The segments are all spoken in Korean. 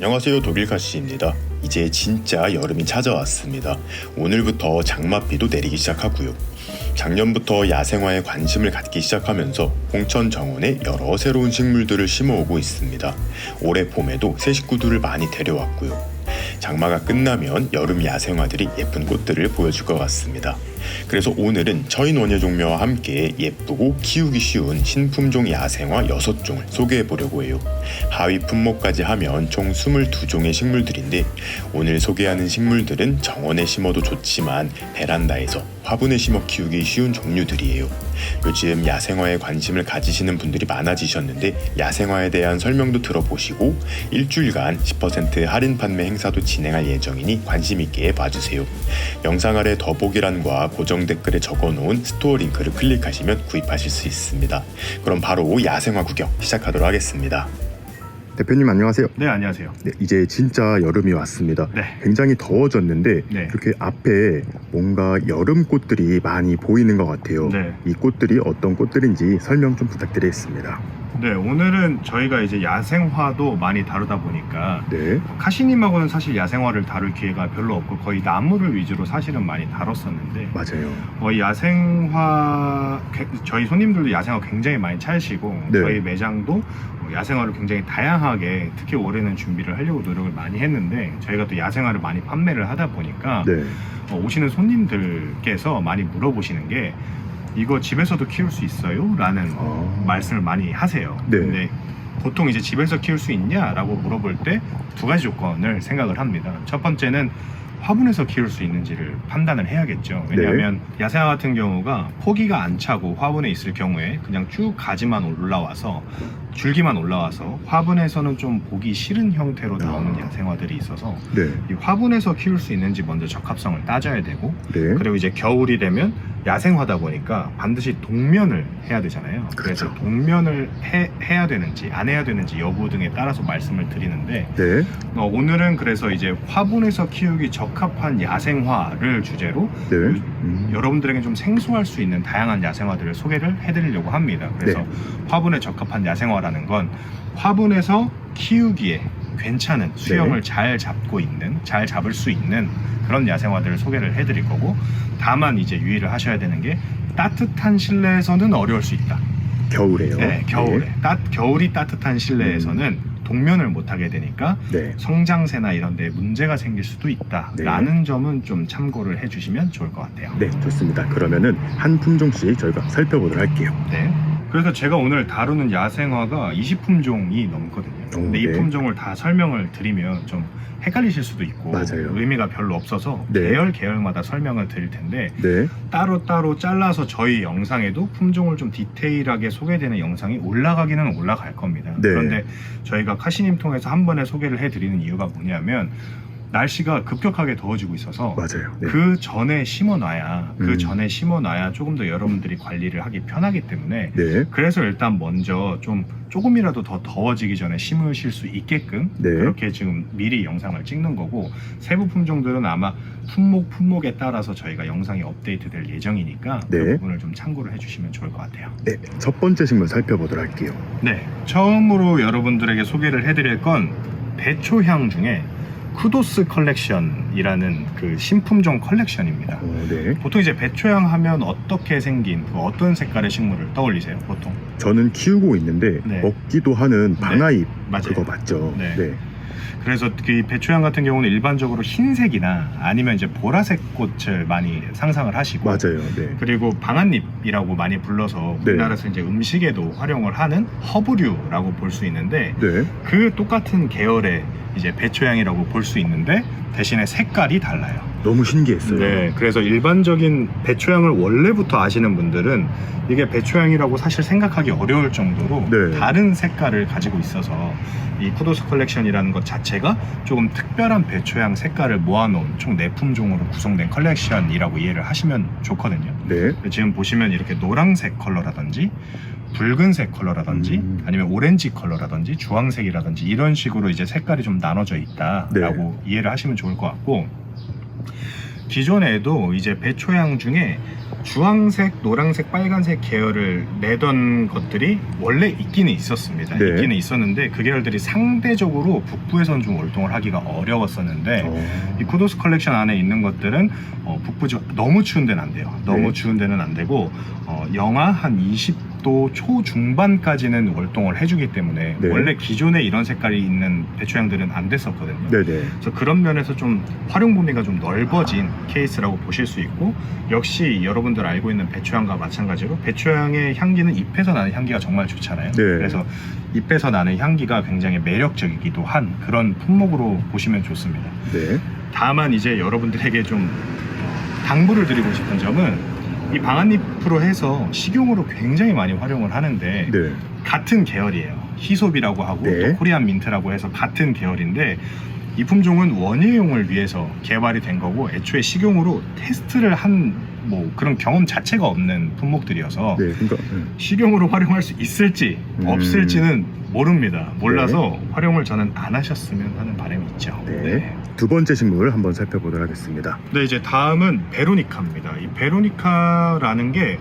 안녕하세요, 독일카씨입니다. 이제 진짜 여름이 찾아왔습니다. 오늘부터 장맛비도 내리기 시작하고요. 작년부터 야생화에 관심을 갖기 시작하면서 홍천 정원에 여러 새로운 식물들을 심어오고 있습니다. 올해 봄에도 새 식구들을 많이 데려왔고요. 장마가 끝나면 여름 야생화들이 예쁜 꽃들을 보여줄 것 같습니다. 그래서 오늘은 처인 원예종묘와 함께 예쁘고 키우기 쉬운 신품종 야생화 6종을 소개해 보려고 해요. 하위 품목까지 하면 총 22종의 식물들인데, 오늘 소개하는 식물들은 정원에 심어도 좋지만 베란다에서 화분에 심어 키우기 쉬운 종류들이에요. 요즘 야생화에 관심을 가지시는 분들이 많아지셨는데, 야생화에 대한 설명도 들어보시고 일주일간 10% 할인 판매 행사도 진행할 예정이니 관심 있게 봐주세요. 영상 아래 더보기란과 고정 댓글에 적어놓은 스토어 링크를 클릭하시면 구입하실 수 있습니다. 그럼 바로 야생화 구경 시작하도록 하겠습니다. 대표님 안녕하세요. 네, 안녕하세요. 네, 이제 진짜 여름이 왔습니다. 네. 굉장히 더워졌는데 네. 이렇게 앞에 뭔가 여름 꽃들이 많이 보이는 것 같아요. 네. 이 꽃들이 어떤 꽃들인지 설명 좀 부탁드리겠습니다. 네, 오늘은 저희가 이제 야생화도 많이 다루다 보니까 네. 카시님하고는 사실 야생화를 다룰 기회가 별로 없고 거의 나무를 위주로 사실은 많이 다뤘었는데, 맞아요. 이 야생화, 저희 손님들도 야생화 굉장히 많이 찾으시고, 네. 저희 매장도 야생화를 굉장히 다양하게, 특히 올해는 준비를 하려고 노력을 많이 했는데, 저희가 또 야생화를 많이 판매를 하다 보니까 네. 오시는 손님들께서 많이 물어보시는 게, 이거 집에서도 키울 수 있어요? 라는 말씀을 많이 하세요. 네. 근데 보통 이제 집에서 키울 수 있냐라고 물어볼 때 두 가지 조건을 생각을 합니다. 첫 번째는 화분에서 키울 수 있는지를 판단을 해야겠죠. 왜냐하면 야생화 같은 경우가 포기가 안 차고 화분에 있을 경우에 그냥 쭉 가지만 올라와서, 줄기만 올라와서 화분에서는 좀 보기 싫은 형태로 나오는 야생화들이 있어서, 네. 이 화분에서 키울 수 있는지 먼저 적합성을 따져야 되고, 네. 그리고 이제 겨울이 되면 야생화다 보니까 반드시 동면을 해야 되잖아요. 그렇죠. 그래서 동면을 해야 되는지 안 해야 되는지 여부 등에 따라서 말씀을 드리는데, 네. 오늘은 그래서 이제 화분에서 키우기 적합한 야생화를 주제로 네. 여러분들에게 좀 생소할 수 있는 다양한 야생화들을 소개를 해드리려고 합니다. 그래서 네. 화분에 적합한 야생화라는 건 화분에서 키우기에 괜찮은 수영을 잘 잡을 수 있는 그런 야생화들을 소개를 해드릴 거고, 다만 이제 유의를 하셔야 되는 게, 따뜻한 실내에서는 어려울 수 있다. 겨울에요. 네, 겨울에. 겨울이 따뜻한 실내에서는 동면을 못하게 되니까 네. 성장세나 이런 데 문제가 생길 수도 있다라는 점은 좀 참고를 해주시면 좋을 것 같아요. 네, 좋습니다. 그러면은 한 품종씩 저희가 살펴보도록 할게요. 네. 그래서 제가 오늘 다루는 야생화가 20품종이 넘거든요. 근데 이 네. 품종을 다 설명을 드리면 좀 헷갈리실 수도 있고, 맞아요. 의미가 별로 없어서 네. 계열마다 설명을 드릴 텐데, 네. 따로따로 잘라서 저희 영상에도 품종을 좀 디테일하게 소개되는 영상이 올라가기는 올라갈 겁니다. 네. 그런데 저희가 카시님 통해서 한 번에 소개를 해드리는 이유가 뭐냐면, 날씨가 급격하게 더워지고 있어서 맞아요. 네. 그 전에 심어놔야 조금 더 여러분들이 관리를 하기 편하기 때문에, 네. 그래서 일단 먼저 조금이라도 더 더워지기 전에 심으실 수 있게끔 네. 그렇게 지금 미리 영상을 찍는 거고, 세부 품종들은 아마 품목에 따라서 저희가 영상이 업데이트 될 예정이니까 네. 그 부분을 좀 참고를 해주시면 좋을 것 같아요. 네. 첫 번째 식물 살펴보도록 할게요. 네, 처음으로 여러분들에게 소개를 해드릴 건 배초향 중에 쿠도스 컬렉션이라는 그 신품종 컬렉션입니다. 네. 보통 이제 배초향 하면 어떻게 생긴 어떤 색깔의 식물을 떠올리세요, 보통? 저는 키우고 있는데 네. 먹기도 하는 방아잎, 맞아요. 그거 맞죠? 네. 그래서 그 배초향 같은 경우는 일반적으로 흰색이나 아니면 이제 보라색 꽃을 많이 상상을 하시고, 맞아요. 네. 그리고 방아잎이라고 많이 불러서 우리나라에서 이제 음식에도 활용을 하는 허브류라고 볼 수 있는데, 네. 그 똑같은 계열의 이제 배초향이라고 볼 수 있는데 대신에 색깔이 달라요. 너무 신기했어요. 네, 그래서 일반적인 배초향을 원래부터 아시는 분들은 이게 배초향이라고 사실 생각하기 어려울 정도로 네. 다른 색깔을 가지고 있어서, 이 쿠도스 컬렉션이라는 것 자체가 조금 특별한 배초향 색깔을 모아놓은 총 4품종으로 구성된 컬렉션이라고 이해를 하시면 좋거든요. 네. 지금 보시면 이렇게 노란색 컬러라든지 붉은색 컬러라든지 아니면 오렌지 컬러라든지 주황색이라든지 이런 식으로 이제 색깔이 좀 나눠져 있다라고 이해를 하시면 좋을 것 같고, 기존에도 이제 배초향 중에 주황색, 노란색, 빨간색 계열을 내던 것들이 원래 있기는 있었습니다. 네. 있기는 있었는데 그 계열들이 상대적으로 북부에선 좀 월동을 하기가 어려웠었는데 이 쿠도스 컬렉션 안에 있는 것들은 북부 너무 추운 데는 안 돼요. 너무 네. 추운 데는 안 되고 영하 한 20도 초중반까지는 월동을 해주기 때문에 네. 원래 기존에 이런 색깔이 있는 배추향들은 안 됐었거든요. 네네. 그래서 그런 면에서 좀 활용 범위가 좀 넓어진 케이스라고 보실 수 있고, 역시 여러분들 알고 있는 배추향과 마찬가지로 배추향의 향기는 잎에서 나는 향기가 정말 좋잖아요. 네. 그래서 잎에서 나는 향기가 굉장히 매력적이기도 한 그런 품목으로 보시면 좋습니다. 네. 다만 이제 여러분들에게 좀 당부를 드리고 싶은 점은 이 방아잎으로 해서 식용으로 굉장히 많이 활용을 하는데 네. 같은 계열이에요. 히솝이라고 하고 네. 또 코리안 민트라고 해서 같은 계열인데 이 품종은 원예용을 위해서 개발이 된 거고 애초에 식용으로 테스트를 한 뭐 그런 경험 자체가 없는 품목들이어서 네. 그러니까 식용으로 활용할 수 있을지 없을지는 모릅니다. 몰라서 네. 활용을 저는 안 하셨으면 하는 바람이 있죠. 네. 두 번째 식물 한번 살펴보도록 하겠습니다. 네, 이제 다음은 베로니카입니다. 이 베로니카라는 게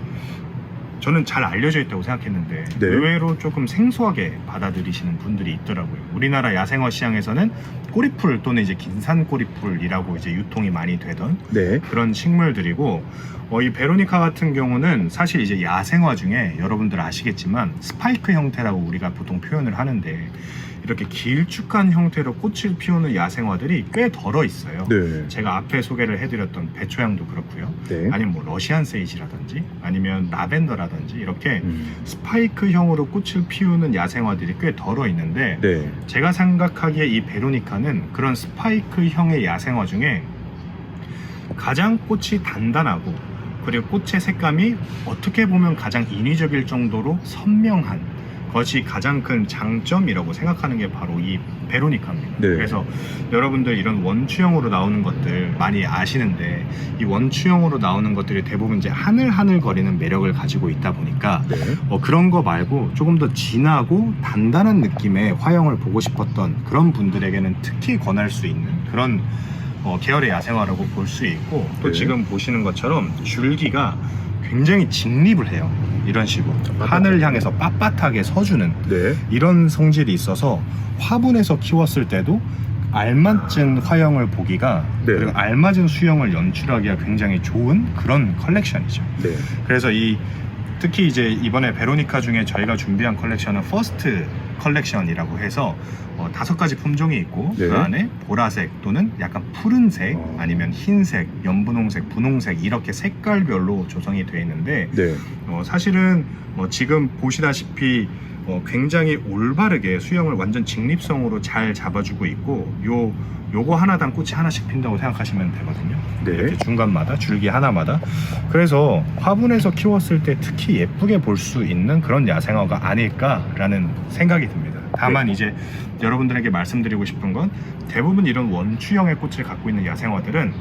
저는 잘 알려져 있다고 생각했는데 네. 의외로 조금 생소하게 받아들이시는 분들이 있더라고요. 우리나라 야생화 시장에서는 꼬리풀 또는 이제 긴산 꼬리풀이라고 이제 유통이 많이 되던 네. 그런 식물들이고, 이 베로니카 같은 경우는 사실 이제 야생화 중에 여러분들 아시겠지만 스파이크 형태라고 우리가 보통 표현을 하는데 이렇게 길쭉한 형태로 꽃을 피우는 야생화들이 꽤 덜어 있어요. 네. 제가 앞에 소개를 해드렸던 배초향도 그렇고요. 네. 아니면 뭐 러시안 세이지라든지 아니면 라벤더라든지 이렇게 음. 스파이크형으로 꽃을 피우는 야생화들이 꽤 덜어 있는데 네. 제가 생각하기에 이 베로니카는 그런 스파이크형의 야생화 중에 가장 꽃이 단단하고 그리고 꽃의 색감이 어떻게 보면 가장 인위적일 정도로 선명한 것이 가장 큰 장점이라고 생각하는 게 바로 이 베로니카입니다. 네. 그래서 여러분들 이런 원추형으로 나오는 것들 많이 아시는데 이 원추형으로 나오는 것들이 대부분 이제 하늘하늘 거리는 매력을 가지고 있다 보니까 네. 그런 거 말고 조금 더 진하고 단단한 느낌의 화형을 보고 싶었던 그런 분들에게는 특히 권할 수 있는 그런 계열의 야생화라고 볼 수 있고, 또 네. 지금 보시는 것처럼 줄기가 굉장히 직립을 해요. 이런 식으로 하늘 향해서 빳빳하게 서주는 네. 이런 성질이 있어서 화분에서 키웠을 때도 알맞은 화형을 보기가 네. 그리고 알맞은 수형을 연출하기가 굉장히 좋은 그런 컬렉션이죠. 네. 그래서 특히 이제 이번에 베로니카 중에 저희가 준비한 컬렉션은 퍼스트 컬렉션이라고 해서 5가지 품종이 있고 네. 그 안에 보라색 또는 약간 푸른색 아니면 흰색, 연분홍색, 분홍색 이렇게 색깔별로 조성이 되어 있는데 네. 사실은 지금 보시다시피 굉장히 올바르게 수영을 완전 직립성으로 잘 잡아주고 있고 요거 하나당 꽃이 하나씩 핀다고 생각하시면 되거든요. 네. 이렇게 중간마다 줄기 하나마다. 그래서 화분에서 키웠을 때 특히 예쁘게 볼 수 있는 그런 야생화가 아닐까라는 생각이 듭니다. 다만 이제 여러분들에게 말씀드리고 싶은 건 대부분 이런 원추형의 꽃을 갖고 있는 야생화들은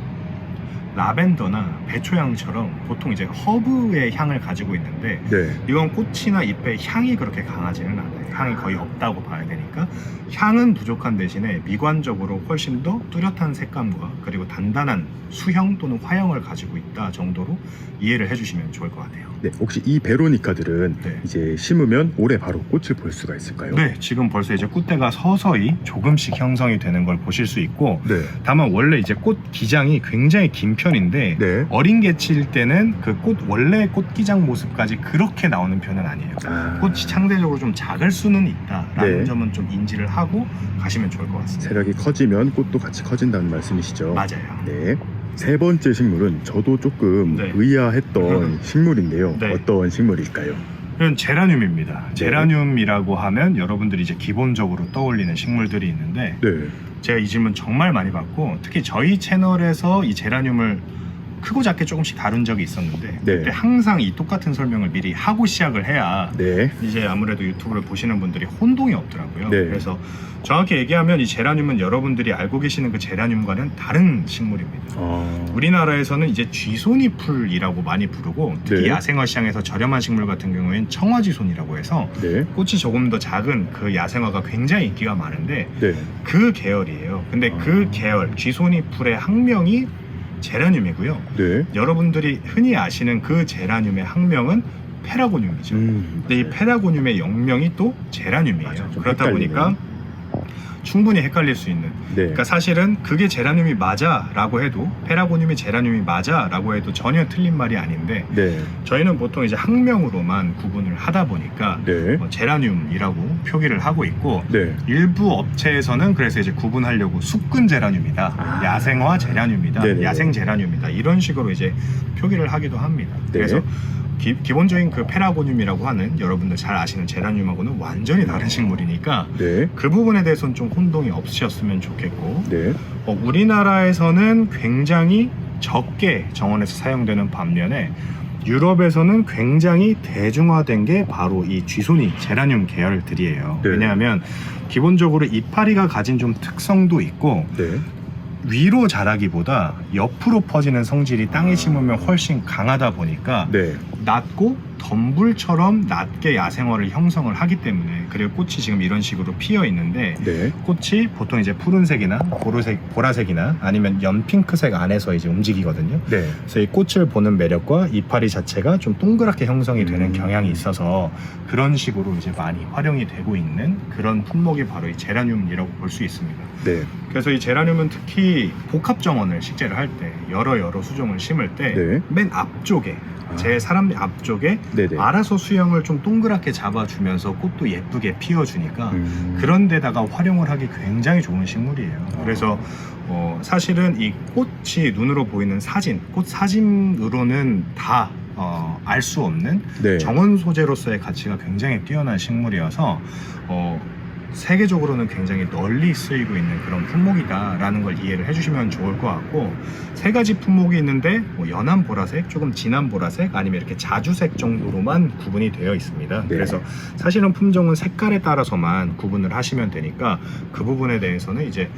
라벤더나 배초향처럼 보통 이제 허브의 향을 가지고 있는데 네. 이건 꽃이나 잎의 향이 그렇게 강하지는 않아요. 향이 거의 없다고 봐야 되니까 향은 부족한 대신에 미관적으로 훨씬 더 뚜렷한 색감과 그리고 단단한 수형 또는 화형을 가지고 있다 정도로 이해를 해주시면 좋을 것 같아요. 네. 혹시 이 베로니카들은 네. 이제 심으면 올해 바로 꽃을 볼 수가 있을까요? 네, 지금 벌써 이제 꽃대가 서서히 조금씩 형성이 되는 걸 보실 수 있고, 네. 다만 원래 이제 꽃 기장이 굉장히 긴 편인데 네. 어린 개치일 때는 그 꽃 원래 꽃 기장 모습까지 그렇게 나오는 편은 아니에요. 아, 꽃이 상대적으로 좀 작을 수는 있다라는 네. 점은 좀 인지를 하고 가시면 좋을 것 같습니다. 세력이 커지면 꽃도 같이 커진다는 말씀이시죠? 맞아요. 네. 세 번째 식물은 저도 조금 네. 의아했던 식물인데요. 네. 어떤 식물일까요? 이건 제라늄입니다. 제라늄이라고 하면 여러분들이 이제 기본적으로 떠올리는 식물들이 있는데 네. 제가 이 질문 정말 많이 받고 특히 저희 채널에서 이 제라늄을 크고 작게 조금씩 다룬 적이 있었는데 네. 그때 항상 이 똑같은 설명을 미리 하고 시작을 해야 네. 이제 아무래도 유튜브를 보시는 분들이 혼동이 없더라고요. 네. 그래서 정확히 얘기하면 이 제라늄은 여러분들이 알고 계시는 그 제라늄과는 다른 식물입니다. 우리나라에서는 이제 쥐손이풀이라고 많이 부르고 특히 네. 야생화 시장에서 저렴한 식물 같은 경우에는 청화쥐손이라고 해서 네. 꽃이 조금 더 작은 그 야생화가 굉장히 인기가 많은데 네. 그 계열이에요. 근데 그 계열 쥐손이풀의 학명이 제라늄이고요. 네. 여러분들이 흔히 아시는 그 제라늄의 학명은 페라고늄이죠. 근데 이 페라고늄의 영명이 또 제라늄이에요. 맞아, 좀 그렇다 헷갈리네요. 보니까 충분히 헷갈릴 수 있는. 네. 그러니까 사실은 그게 제라늄이 맞아라고 해도, 페라고늄이 제라늄이 맞아라고 해도 전혀 틀린 말이 아닌데, 네. 저희는 보통 이제 학명으로만 구분을 하다 보니까 네. 제라늄이라고 표기를 하고 있고, 네. 일부 업체에서는 그래서 이제 구분하려고 숙근 제라늄이다, 아. 야생화 제라늄이다, 네네네. 야생 제라늄이다, 이런 식으로 이제 표기를 하기도 합니다. 네. 그래서 기본적인 그 페라고늄이라고 하는 여러분들 잘 아시는 제라늄하고는 완전히 다른 식물이니까 네. 그 부분에 대해서는 좀 혼동이 없으셨으면 좋겠고, 네. 우리나라에서는 굉장히 적게 정원에서 사용되는 반면에 유럽에서는 굉장히 대중화된 게 바로 이 쥐소니 제라늄 계열들이에요. 네. 왜냐하면 기본적으로 이파리가 가진 좀 특성도 있고, 네. 위로 자라기보다 옆으로 퍼지는 성질이 땅에 심으면 훨씬 강하다 보니까 네. 낮고 덤불처럼 낮게 야생화를 형성을 하기 때문에, 그리고 꽃이 지금 이런 식으로 피어 있는데, 네. 꽃이 보통 이제 푸른색이나 보라색이나 아니면 연핑크색 안에서 이제 움직이거든요. 네. 그래서 이 꽃을 보는 매력과 이파리 자체가 좀 동그랗게 형성이 되는 경향이 있어서 그런 식으로 이제 많이 활용이 되고 있는 그런 품목이 바로 이 제라늄이라고 볼 수 있습니다. 네. 그래서 이 제라늄은 특히 복합 정원을 식재를 할 때, 여러 수종을 심을 때 맨 네. 앞쪽에, 제 사람 앞쪽에 네네. 알아서 수영을 좀 동그랗게 잡아주면서 꽃도 예쁘게 피워주니까 그런 데다가 활용을 하기 굉장히 좋은 식물이에요. 그래서 사실은 이 꽃이 눈으로 보이는 사진, 꽃 사진으로는 다 알 수 없는 네. 정원 소재로서의 가치가 굉장히 뛰어난 식물이어서 세계적으로는 굉장히 널리 쓰이고 있는 그런 품목이다라는 걸 이해를 해주시면 좋을 것 같고, 세 가지 품목이 있는데 연한 보라색, 조금 진한 보라색, 아니면 이렇게 자주색 정도로만 구분이 되어 있습니다. 네. 그래서 사실은 품종은 색깔에 따라서만 구분을 하시면 되니까 그 부분에 대해서는 이제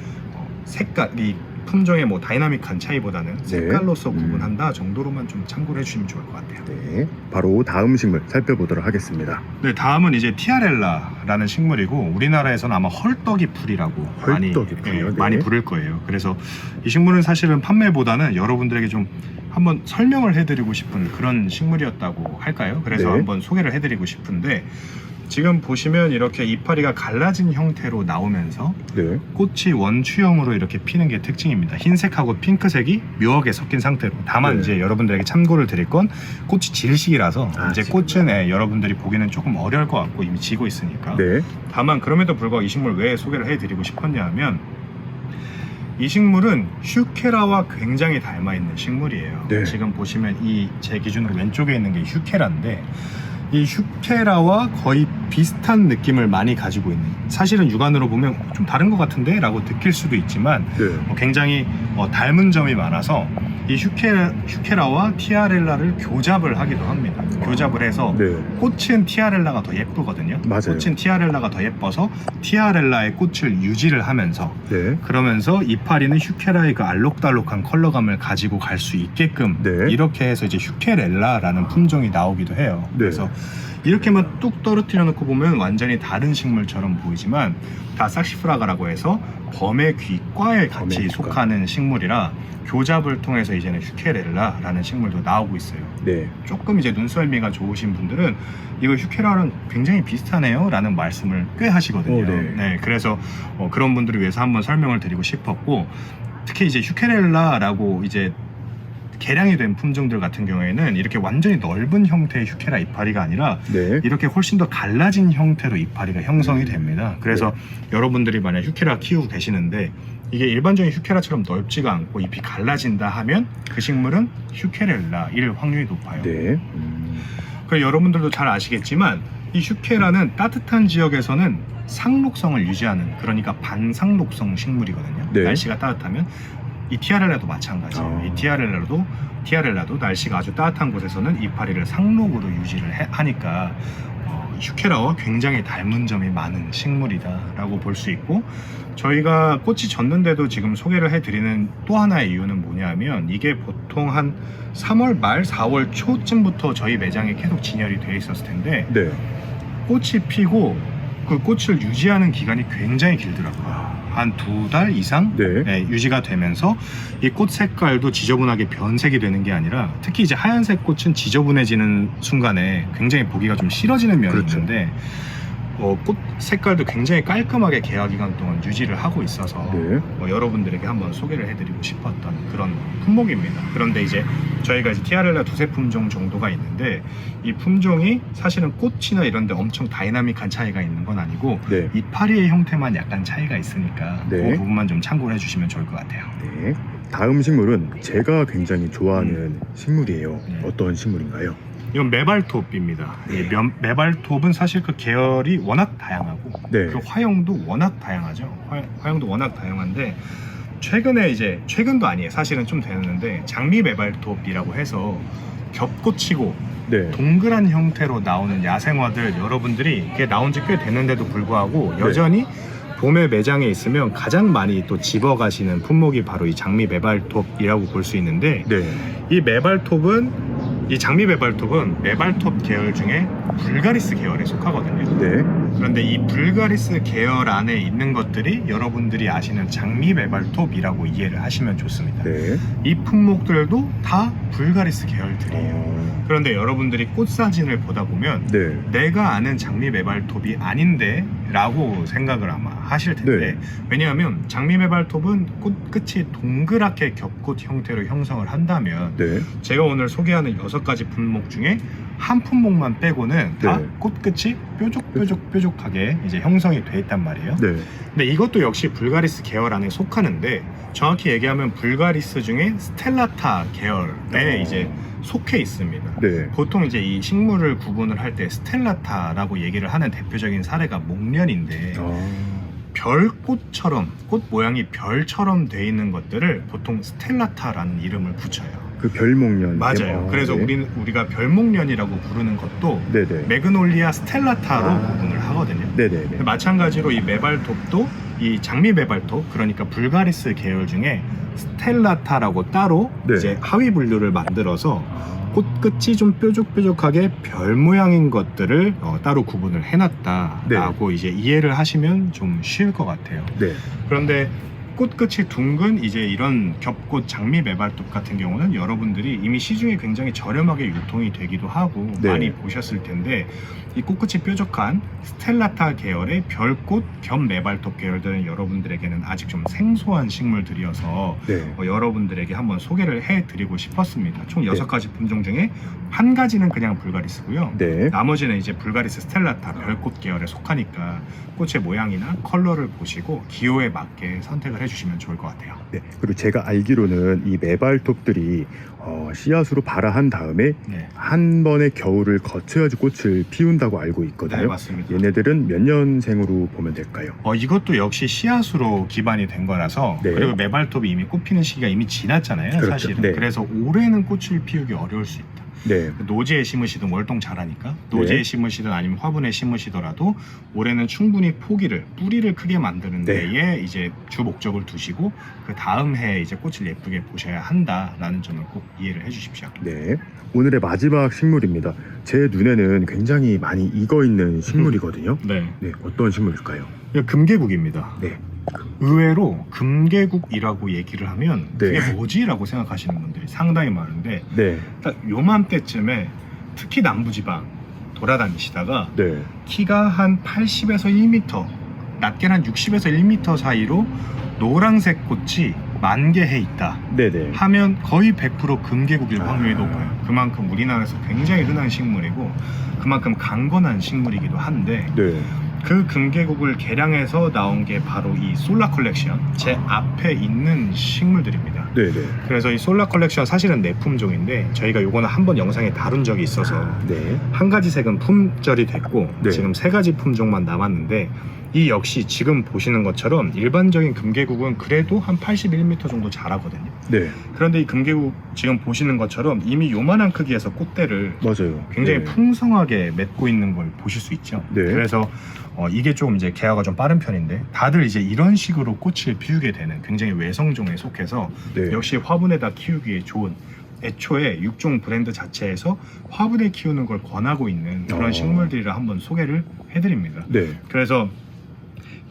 색깔이 품종의 뭐 다이나믹한 차이보다는 색깔로서 구분한다 정도로만 좀 참고를 해주시면 좋을 것 같아요. 네. 바로 다음 식물 살펴보도록 하겠습니다. 네, 다음은 이제 티아렐라라는 식물이고, 우리나라에서는 아마 헐떡이 풀이라고 헐떡이 풀이요? 네. 많이 부를 거예요. 그래서 이 식물은 사실은 판매보다는 여러분들에게 좀 한번 설명을 해드리고 싶은 그런 식물이었다고 할까요? 그래서 네. 한번 소개를 해드리고 싶은데, 지금 보시면 이렇게 이파리가 갈라진 형태로 나오면서 네. 꽃이 원추형으로 이렇게 피는 게 특징입니다. 흰색하고 핑크색이 묘하게 섞인 상태로. 다만 네. 이제 여러분들에게 참고를 드릴 건, 꽃이 질식이라서 이제 지금. 꽃은 여러분들이 보기는 조금 어려울 것 같고 이미 지고 있으니까. 네. 다만 그럼에도 불구하고 이 식물 왜 소개를 해드리고 싶었냐 하면, 이 식물은 휴케라와 굉장히 닮아 있는 식물이에요. 네. 지금 보시면 이 제 기준으로 왼쪽에 있는 게 휴케라인데, 이 휴케라와 거의 비슷한 느낌을 많이 가지고 있는, 사실은 육안으로 보면 좀 다른 것 같은데 라고 느낄 수도 있지만 네. 굉장히 닮은 점이 많아서 이 휴케라와 티아렐라를 교잡을 하기도 합니다. 교잡을 해서 네. 꽃은 티아렐라가 더 예쁘거든요. 맞아요. 꽃은 티아렐라가 더 예뻐서 티아렐라의 꽃을 유지를 하면서, 네. 그러면서 이파리는 휴케라의 그 알록달록한 컬러감을 가지고 갈 수 있게끔 네. 이렇게 해서 이제 휴케렐라라는 품종이 나오기도 해요. 네. 그래서 이렇게만 뚝 떨어뜨려 놓고 보면 완전히 다른 식물처럼 보이지만 다 삭시프라가라고 해서 범의 귀과에 같이 범의 귀과. 속하는 식물이라 교잡을 통해서 이제는 휴케렐라라는 식물도 나오고 있어요. 네. 조금 이제 눈썰미가 좋으신 분들은 이거 휴케라랑 굉장히 비슷하네요 라는 말씀을 꽤 하시거든요. 네. 그래서 그런 분들을 위해서 한번 설명을 드리고 싶었고, 특히 이제 휴케렐라라고 이제 개량이 된 품종들 같은 경우에는 이렇게 완전히 넓은 형태의 휴케라 이파리가 아니라 네. 이렇게 훨씬 더 갈라진 형태로 이파리가 형성이 됩니다. 그래서 여러분들이 만약 휴케라 키우고 계시는데 이게 일반적인 휴케라처럼 넓지가 않고 잎이 갈라진다 하면 그 식물은 휴케렐라일 확률이 높아요. 네. 그리고 여러분들도 잘 아시겠지만 이 휴케라는 따뜻한 지역에서는 상록성을 유지하는, 그러니까 반상록성 식물이거든요. 네. 날씨가 따뜻하면. 이 티아렐라도 마찬가지예요. 이 티아렐라도 날씨가 아주 따뜻한 곳에서는 이파리를 상록으로 유지를 하니까 휴케라와 굉장히 닮은 점이 많은 식물이다 라고 볼 수 있고, 저희가 꽃이 졌는데도 지금 소개를 해드리는 또 하나의 이유는 뭐냐면, 이게 보통 한 3월 말 4월 초쯤부터 저희 매장에 계속 진열이 돼 있었을 텐데 네. 꽃이 피고 그 꽃을 유지하는 기간이 굉장히 길더라고요. 한 2달 이상 네. 네, 유지가 되면서 이 꽃 색깔도 지저분하게 변색이 되는 게 아니라 특히 이제 하얀색 꽃은 지저분해지는 순간에 굉장히 보기가 좀 싫어지는 면이 그렇죠. 있는데 꽃 색깔도 굉장히 깔끔하게 개화 기간 동안 유지를 하고 있어서 네. 여러분들에게 한번 소개를 해드리고 싶었던 그런 품목입니다. 그런데 이제 저희가 이제 티아렐라 두세 품종 정도가 있는데 이 품종이 사실은 꽃이나 이런 데 엄청 다이나믹한 차이가 있는 건 아니고 네. 이파리의 형태만 약간 차이가 있으니까 네. 그 부분만 좀 참고를 해주시면 좋을 것 같아요. 네. 다음 식물은 제가 굉장히 좋아하는 식물이에요. 네. 어떤 식물인가요? 이건 메발톱입니다. 이 메발톱은 사실 그 계열이 워낙 다양하고 네. 그 화형도 워낙 다양하죠. 화형도 워낙 다양한데 최근도 아니에요. 사실은 좀 됐는데 장미 메발톱이라고 해서 겹꽃이고 네. 동그란 형태로 나오는 야생화들 여러분들이 이게 나온 지 꽤 됐는데도 불구하고 여전히 봄에 매장에 있으면 가장 많이 또 집어가시는 품목이 바로 이 장미 메발톱이라고 볼 수 있는데 네. 이 장미 메발톱은 메발톱 계열 중에 불가리스 계열에 속하거든요. 네. 그런데 이 불가리스 계열 안에 있는 것들이 여러분들이 아시는 장미 메발톱이라고 이해를 하시면 좋습니다. 네. 이 품목들도 다 불가리스 계열들이에요. 어... 그런데 여러분들이 꽃 사진을 보다 보면 네. 내가 아는 장미 메발톱이 아닌데 라고 생각을 아마 하실 텐데 네. 왜냐하면 장미 메발톱은 꽃 끝이 동그랗게 겹꽃 형태로 형성을 한다면 네. 제가 오늘 소개하는 6가지 품목 중에 한 품목만 빼고는 다 네. 꽃끝이 뾰족하게 이제 형성이 돼 있단 말이에요. 네. 근데 이것도 역시 불가리스 계열 안에 속하는데 정확히 얘기하면 불가리스 중에 스텔라타 계열에 이제 속해 있습니다. 네. 보통 이제 이 식물을 구분을 할 때 스텔라타라고 얘기를 하는 대표적인 사례가 목련인데 별꽃처럼 꽃 모양이 별처럼 돼 있는 것들을 보통 스텔라타라는 이름을 붙여요. 그 별목련. 맞아요. 그래서 네. 우리가 별목련이라고 부르는 것도 네네. 매그놀리아 스텔라타로 구분을 하거든요. 네네네. 마찬가지로 이 메발톱도 이 장미 메발톱, 그러니까 불가리스 계열 중에 스텔라타라고 따로 네. 이제 하위 분류를 만들어서 꽃끝이 좀 뾰족뾰족하게 별 모양인 것들을 따로 구분을 해놨다라고 이제 이해를 하시면 좀 쉬울 것 같아요. 네. 그런데 꽃끝이 둥근 이제 이런 겹꽃 장미 메발톱 같은 경우는 여러분들이 이미 시중에 굉장히 저렴하게 유통이 되기도 하고 네. 많이 보셨을 텐데 이 꽃끝이 뾰족한 스텔라타 계열의 별꽃 겸 메발톱 계열들은 여러분들에게는 아직 좀 생소한 식물들이어서 네. 여러분들에게 한번 소개를 해드리고 싶었습니다. 총 6가지 품종 중에 한 가지는 그냥 불가리스고요. 네. 나머지는 이제 불가리스 스텔라타 별꽃 계열에 속하니까 꽃의 모양이나 컬러를 보시고 기호에 맞게 선택을 해주시면 좋을 것 같아요. 네. 그리고 제가 알기로는 이 메발톱들이 씨앗으로 발아한 다음에 네, 한 번의 겨울을 거쳐야지 꽃을 피운다고 알고 있거든요. 네 맞습니다. 얘네들은 몇 년생으로 보면 될까요? 이것도 역시 씨앗으로 기반이 된 거라서 네. 그리고 메발톱이 이미 꽃 피는 시기가 이미 지났잖아요. 그렇죠. 사실은. 네. 그래서 올해는 꽃을 피우기 어려울 수 있다. 네. 노지에 심으시든 월동 잘하니까 노지에 네. 심으시든 아니면 화분에 심으시더라도 올해는 충분히 뿌리를 크게 만드는 네. 데에 이제 주 목적을 두시고 그 다음 해에 이제 꽃을 예쁘게 보셔야 한다라는 점을 꼭 이해를 해주십시오. 네. 오늘의 마지막 식물입니다. 제 눈에는 굉장히 많이 익어 있는 식물이거든요. 네, 네. 어떤 식물일까요? 이거 금계국입니다. 네. 의외로 금계국이라고 얘기를 하면 네. 그게 뭐지라고 생각하시는 분들이 상당히 많은데 네. 딱 요맘때쯤에 특히 남부지방 돌아다니시다가 네. 키가 한 80에서 1m, 낮게는 한 60에서 1m 사이로 노란색 꽃이 만개해 있다 네네. 하면 거의 100% 금계국일 확률이 높아요. 그만큼 우리나라에서 굉장히 흔한 식물이고 그만큼 강건한 식물이기도 한데 네. 그 금계국을 개량해서 나온 게 바로 이 솔라 컬렉션, 제 앞에 있는 식물들입니다. 네네. 그래서 이 솔라 컬렉션 사실은 네 품종인데 저희가 요거는 한번 영상에 다룬 적이 있어서 네. 한 가지 색은 품절이 됐고 네. 지금 3가지 품종만 남았는데 이 역시 지금 보시는 것처럼 일반적인 금계국은 그래도 한 81m 정도 자라거든요. 네. 그런데 이 금계국 지금 보시는 것처럼 이미 요만한 크기에서 꽃대를 맞아요. 굉장히 네. 풍성하게 맺고 있는 걸 보실 수 있죠. 네. 그래서 이게 좀 이제 개화가 좀 빠른 편인데 다들 이제 이런 식으로 꽃을 피우게 되는 굉장히 외성종에 속해서 네. 역시 화분에다 키우기에 좋은 애초에 육종 브랜드 자체에서 화분에 키우는 걸 권하고 있는 그런 식물들이라 한번 소개를 해드립니다. 네. 그래서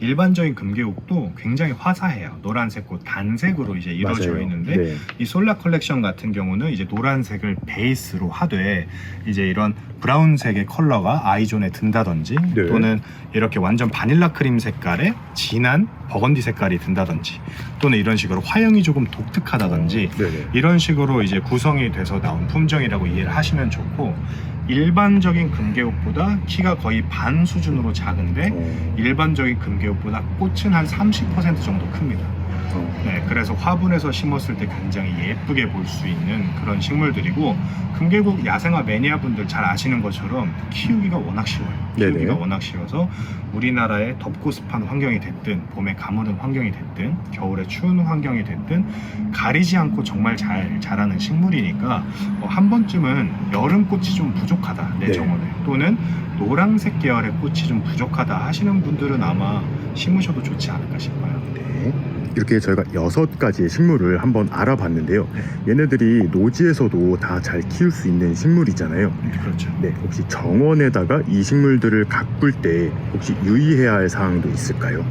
일반적인 금계옥도 굉장히 화사해요. 노란색 꽃 단색으로 이제 이루어져 맞아요. 있는데 네. 이 솔라 컬렉션 같은 경우는 이제 노란색을 베이스로 하되 이제 이런 브라운색의 컬러가 아이존에 든다든지 네. 또는 이렇게 완전 바닐라 크림 색깔의 진한 버건디 색깔이 든다든지 또는 이런 식으로 화형이 조금 독특하다든지 네네. 이런 식으로 이제 구성이 돼서 나온 품종이라고 이해를 하시면 좋고, 일반적인 금계옥보다 키가 거의 반 수준으로 작은데 일반적인 금계옥보다 꽃은 한 30% 정도 큽니다. 네, 그래서 화분에서 심었을 때 굉장히 예쁘게 볼 수 있는 그런 식물들이고, 금계국 야생화 매니아분들 잘 아시는 것처럼 키우기가 워낙 쉬워요. 키우기가 네네. 워낙 쉬워서 우리나라의 덥고 습한 환경이 됐든 봄에 가무른 환경이 됐든 겨울에 추운 환경이 됐든 가리지 않고 정말 잘 자라는 식물이니까 한 번쯤은 여름꽃이 좀 부족하다 내 네. 정원에, 또는 노란색 계열의 꽃이 좀 부족하다 하시는 분들은 아마 심으셔도 좋지 않을까 싶어요. 네. 이렇게 저희가 6가지의 식물을 한번 알아봤는데요. 네. 얘네들이 노지에서도 다 잘 키울 수 있는 식물이잖아요. 그렇죠. 네, 혹시 정원에다가 이 식물들을 가꿀 때 혹시 유의해야 할 사항도 있을까요?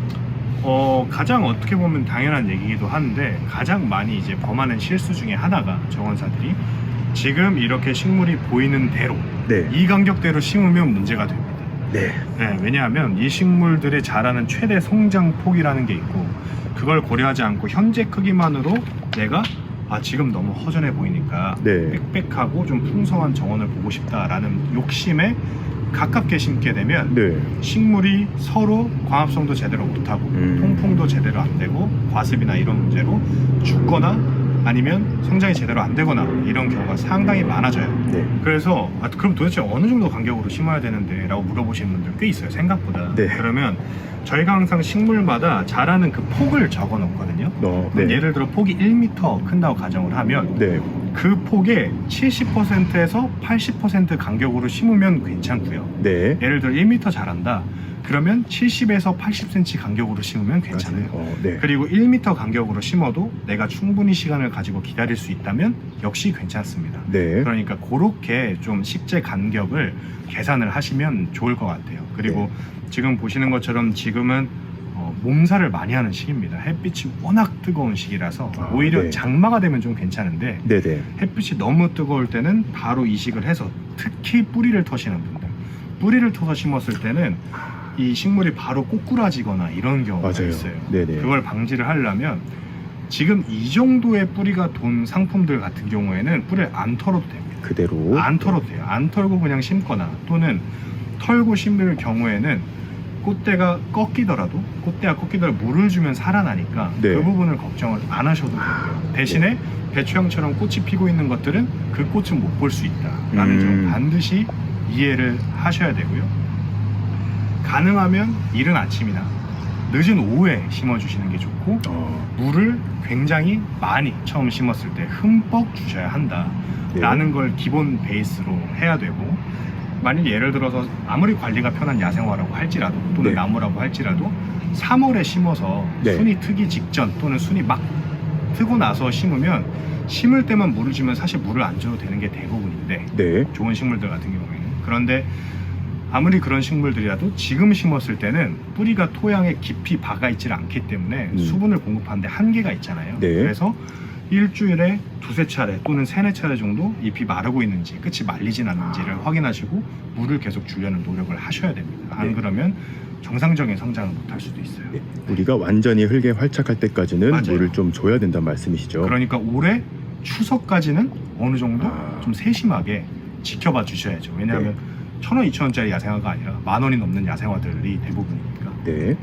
가장 어떻게 보면 당연한 얘기이기도 한데 가장 많이 이제 범하는 실수 중에 하나가 정원사들이 지금 이렇게 식물이 보이는 대로 네, 이 간격대로 심으면 문제가 됩니다. 네, 네, 왜냐하면 이 식물들의 자라는 최대 성장 폭이라는 게 있고, 그걸 고려하지 않고 현재 크기만으로 내가 지금 너무 허전해 보이니까 네. 빽빽하고 좀 풍성한 정원을 보고 싶다라는 욕심에 가깝게 심게 되면 네, 식물이 서로 광합성도 제대로 못하고 통풍도 제대로 안 되고 과습이나 이런 문제로 죽거나 아니면 성장이 제대로 안 되거나 이런 경우가 상당히 많아져요. 네, 그래서 그럼 도대체 어느 정도 간격으로 심어야 되는데 라고 물어보시는 분들 꽤 있어요, 생각보다. 네. 그러면 저희가 항상 식물마다 자라는 그 폭을 적어 놓거든요. 네, 예를 들어 폭이 1m 큰다고 가정을 하면 네, 그 폭의 70%에서 80% 간격으로 심으면 괜찮고요. 네. 예를 들어 1m 자란다 그러면 70에서 80cm 간격으로 심으면 괜찮아요. 네, 그리고 1m 간격으로 심어도 내가 충분히 시간을 가지고 기다릴 수 있다면 역시 괜찮습니다. 네, 그러니까 그렇게 좀 식재 간격을 계산을 하시면 좋을 것 같아요. 그리고 지금 보시는 것처럼 지금은 몸살을 많이 하는 시기입니다. 햇빛이 워낙 뜨거운 시기라서 오히려 네. 장마가 되면 좀 괜찮은데 네, 네. 햇빛이 너무 뜨거울 때는 바로 이식을 해서, 특히 뿌리를 터시는 분들, 뿌리를 터서 심었을 때는 이 식물이 바로 꼬꾸라지거나 이런 경우가 맞아요. 있어요. 네네. 그걸 방지를 하려면 지금 이 정도의 뿌리가 돈 상품들 같은 경우에는 뿌리를 안 털어도 됩니다. 그대로. 안 털어도 돼요. 안 털고 그냥 심거나 또는 털고 심을 경우에는 꽃대가 꺾이더라도 물을 주면 살아나니까 네. 그 부분을 걱정을 안 하셔도 되고요. 대신에 배추형처럼 꽃이 피고 있는 것들은 그 꽃은 못 볼 수 있다라는 점 반드시 이해를 하셔야 되고요. 가능하면 이른 아침이나 늦은 오후에 심어주시는 게 좋고, 물을 굉장히 많이 처음 심었을 때 흠뻑 주셔야 한다라는 걸 기본 베이스로 해야 되고, 만약 예를 들어서 아무리 관리가 편한 야생화라고 할지라도 또는 네. 나무라고 할지라도 3월에 심어서 네. 순이 트기 직전 또는 순이 막 트고 나서 심으면 심을 때만 물을 주면 사실 물을 안 줘도 되는 게 대부분인데, 네, 좋은 식물들 같은 경우에는. 그런데 아무리 그런 식물들이라도 지금 심었을 때는 뿌리가 토양에 깊이 박아 있질 않기 때문에 수분을 공급하는데 한계가 있잖아요. 네. 그래서 일주일에 두세 차례 또는 세네 차례 정도 잎이 마르고 있는지 끝이 말리진 않는지를 확인하시고 물을 계속 주려는 노력을 하셔야 됩니다. 안 네. 그러면 정상적인 성장을 못할 수도 있어요. 네. 우리가 완전히 흙에 활착할 때까지는 맞아요. 물을 좀 줘야 된다는 말씀이시죠? 그러니까 올해 추석까지는 어느 정도 좀 세심하게 지켜봐 주셔야죠. 왜냐하면 1,000원, 2,000원짜리 야생화가 아니라 10,000원이 넘는 야생화들이 대부분이니까. 네.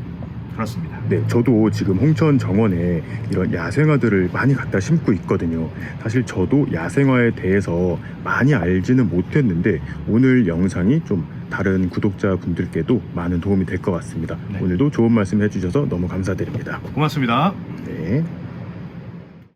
그렇습니다. 네, 저도 지금 홍천 정원에 이런 야생화들을 많이 갖다 심고 있거든요. 사실 저도 야생화에 대해서 많이 알지는 못했는데 오늘 영상이 좀 다른 구독자분들께도 많은 도움이 될 것 같습니다. 네. 오늘도 좋은 말씀 해주셔서 너무 감사드립니다. 고맙습니다. 네.